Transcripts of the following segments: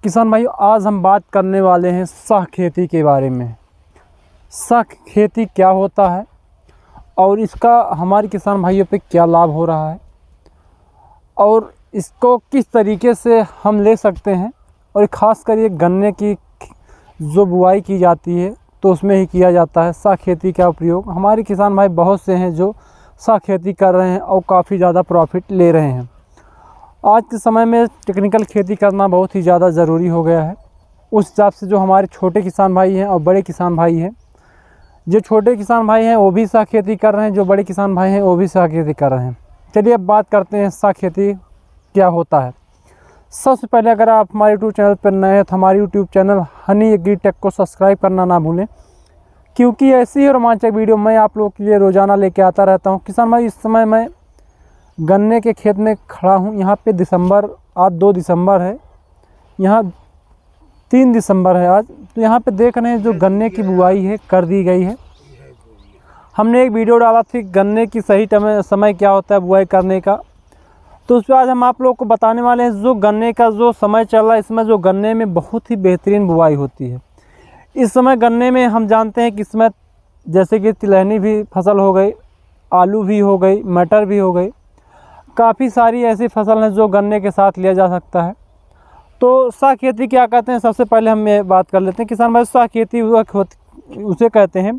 किसान भाइयों, आज हम बात करने वाले हैं सह खेती के बारे में। सह खेती क्या होता है और इसका हमारे किसान भाइयों पे क्या लाभ हो रहा है और इसको किस तरीके से हम ले सकते हैं। और ख़ास कर ये गन्ने की जो बुआई की जाती है तो उसमें ही किया जाता है सह खेती का उपयोग। हमारे किसान भाई बहुत से हैं जो सह खेती कर रहे हैं और काफ़ी ज़्यादा प्रॉफिट ले रहे हैं। आज के समय में टेक्निकल खेती करना बहुत ही ज़्यादा ज़रूरी हो गया है। उस हिसाब से जो हमारे छोटे किसान भाई हैं और बड़े किसान भाई हैं, जो छोटे किसान भाई हैं वो भी सह खेती कर रहे हैं, जो बड़े किसान भाई हैं वो भी सह खेती कर रहे हैं। चलिए अब बात करते हैं सह खेती क्या होता है। सबसे पहले अगर आप हमारे यूट्यूब चैनल पर नए हैं तो हमारे यूट्यूब चैनल हनी एग्रीटेक को सब्सक्राइब करना ना भूलें, क्योंकि ऐसी ही रोमांचक वीडियो मैं आप लोगों के लिए रोज़ाना लेके आता रहता हूँ। किसान भाई, इस समय मैं गन्ने के खेत में खड़ा हूँ। यहाँ पे आज 2 दिसंबर है, यहाँ 3 दिसंबर है आज। तो यहाँ पे देख रहे हैं जो गन्ने की बुआई है कर दी गई है। हमने एक वीडियो डाला थी गन्ने की सही समय क्या होता है बुआई करने का, तो उस पर आज हम आप लोगों को बताने वाले हैं जो गन्ने का जो समय चल रहा है, इसमें जो गन्ने में बहुत ही बेहतरीन बुआई होती है। इस समय गन्ने में हम जानते हैं कि इसमें जैसे कि तिलहनी भी फसल हो गई, आलू भी हो गई, मटर भी हो गई, काफ़ी सारी ऐसी फसल हैं जो गन्ने के साथ लिया जा सकता है। तो सह खेती क्या कहते हैं, सबसे पहले हम ये बात कर लेते हैं। किसान भाई, सह खेती उसे कहते हैं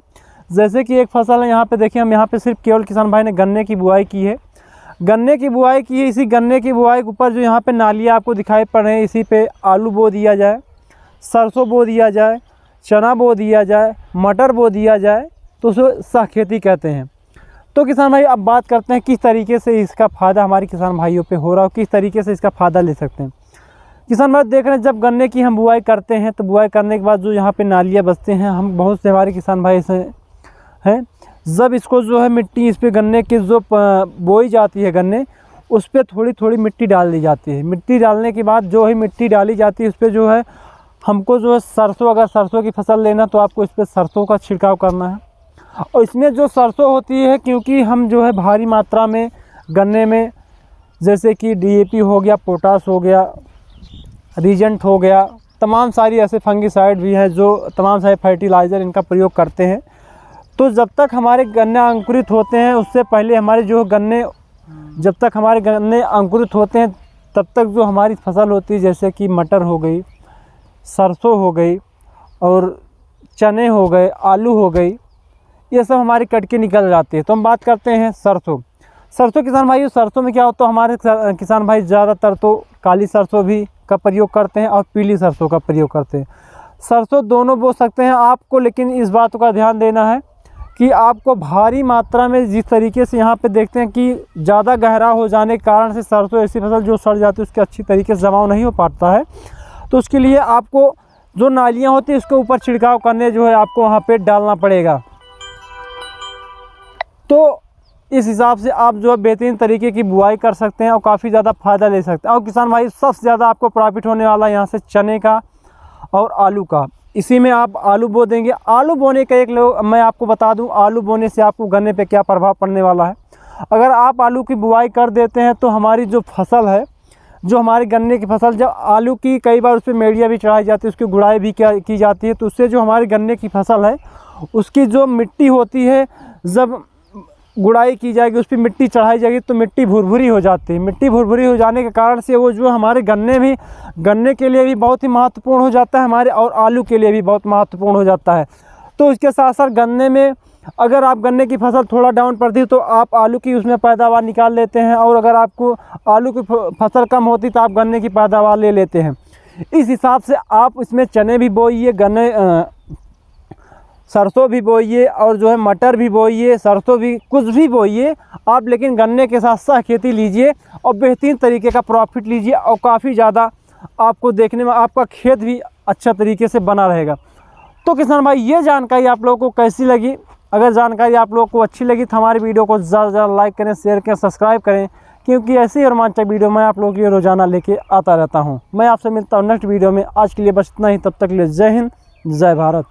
जैसे कि एक फसल है, यहाँ पे देखिए हम यहाँ पे सिर्फ केवल किसान भाई ने गन्ने की बुआई की है। गन्ने की बुआई की है, इसी गन्ने की बुआई के ऊपर जो यहाँ पे नालियाँ आपको दिखाई पड़ रहे हैं, इसी पे आलू बो दिया जाए, सरसों बो दिया जाए, चना बो दिया जाए, मटर बो दिया जाए, तो उसे सह खेती कहते हैं। तो किसान भाई अब बात करते हैं किस तरीके से इसका फ़ायदा हमारे किसान भाइयों पे हो रहा है, किस तरीके से इसका फ़ायदा ले सकते हैं। किसान भाई देख रहे हैं जब गन्ने की हम बुआई करते हैं तो बुआई करने के बाद जो यहाँ पे नालियाँ बचते हैं, हम बहुत से हमारे किसान भाई से हैं, जब इसको जो है मिट्टी इस पर गन्ने की जो बोई जाती है गन्ने, उस पर थोड़ी थोड़ी मिट्टी डाल दी जाती है। मिट्टी डालने के बाद जो है मिट्टी डाली जाती है उस पर जो है हमको जो है सरसों, अगर सरसों की फसल लेना तो आपको इस पर सरसों का छिड़काव करना है। और इसमें जो सरसों होती है, क्योंकि हम जो है भारी मात्रा में गन्ने में जैसे कि DAP हो गया, पोटास हो गया, रीजेंट हो गया, तमाम सारी ऐसे फंगिसाइड भी हैं जो तमाम सारे फर्टिलाइज़र इनका प्रयोग करते हैं। तो जब तक हमारे गन्ने अंकुरित होते हैं उससे पहले हमारे जो गन्ने, जब तक हमारे गन्ने अंकुरित होते हैं तब तक जो हमारी फसल होती है जैसे कि मटर हो गई, सरसों हो गई और चने हो गए, आलू हो गई, ये सब हमारी कट के निकल जाती है। तो हम बात करते हैं सरसों। किसान भाई, सरसों में क्या होता है, हमारे किसान भाई ज़्यादातर तो काली सरसों भी का प्रयोग करते हैं और पीली सरसों का प्रयोग करते हैं। सरसों दोनों बो सकते हैं आपको, लेकिन इस बात का ध्यान देना है कि आपको भारी मात्रा में, जिस तरीके से यहाँ पे देखते हैं कि ज़्यादा गहरा हो जाने के कारण से सरसों ऐसी फसल जो सड़ जाती है उसके अच्छी तरीके से जमाव नहीं हो पाता है, तो उसके लिए आपको जो नालियाँ होती है उसके ऊपर छिड़काव करने जो है आपको वहाँ पे डालना पड़ेगा। तो इस हिसाब से आप जो है बेहतरीन तरीके की बुआई कर सकते हैं और काफ़ी ज़्यादा फ़ायदा ले सकते हैं। और किसान भाई सबसे ज़्यादा आपको प्रॉफिट होने वाला है यहाँ से चने का और आलू का। इसी में आप आलू बो देंगे। आलू बोने का मैं आपको बता दूं, आलू बोने से आपको गन्ने पे क्या प्रभाव पड़ने वाला है। अगर आप आलू की बुआई कर देते हैं तो हमारी जो फसल है, जो हमारी गन्ने की फसल, जब आलू की कई बार उस पर मेड़िया भी चढ़ाई जाती है, उसकी गुड़ाई भी की जाती है, तो उससे जो हमारी गन्ने की फसल है उसकी जो मिट्टी होती है, जब गुड़ाई की जाएगी उस पर मिट्टी चढ़ाई जाएगी तो मिट्टी भुरभुरी हो जाती है। मिट्टी भुरभुरी हो जाने के कारण से वो जो हमारे गन्ने के लिए भी बहुत ही महत्वपूर्ण हो जाता है हमारे, और आलू के लिए भी बहुत महत्वपूर्ण हो जाता है। तो इसके साथ साथ गन्ने में अगर आप गन्ने की फसल थोड़ा डाउन पड़ती है तो आप आलू की उसमें पैदावार निकाल लेते हैं, और अगर आपको आलू की फसल कम होती तो आप गन्ने की पैदावार ले लेते हैं। इस हिसाब से आप इसमें चने भी बोइए, सरसों भी बोइए और जो है मटर भी बोइए, सरसों भी, कुछ भी बोइए आप, लेकिन गन्ने के साथ सह खेती लीजिए और बेहतरीन तरीके का प्रॉफिट लीजिए और काफ़ी ज़्यादा आपको देखने में आपका खेत भी अच्छा तरीके से बना रहेगा। तो किसान भाई ये जानकारी आप लोगों को कैसी लगी? अगर जानकारी आप लोगों को अच्छी लगी तो हमारी वीडियो को ज़्यादा से ज़्यादा लाइक करें, शेयर करें, सब्सक्राइब करें, क्योंकि ऐसी ही रोमांचक वीडियो मैं आप लोगों के लिए रोज़ाना लेके आता रहता हूँ। मैं आपसे मिलता हूँ नेक्स्ट वीडियो में। आज के लिए बस इतना ही, तब तक के लिए जय हिंद, जय भारत।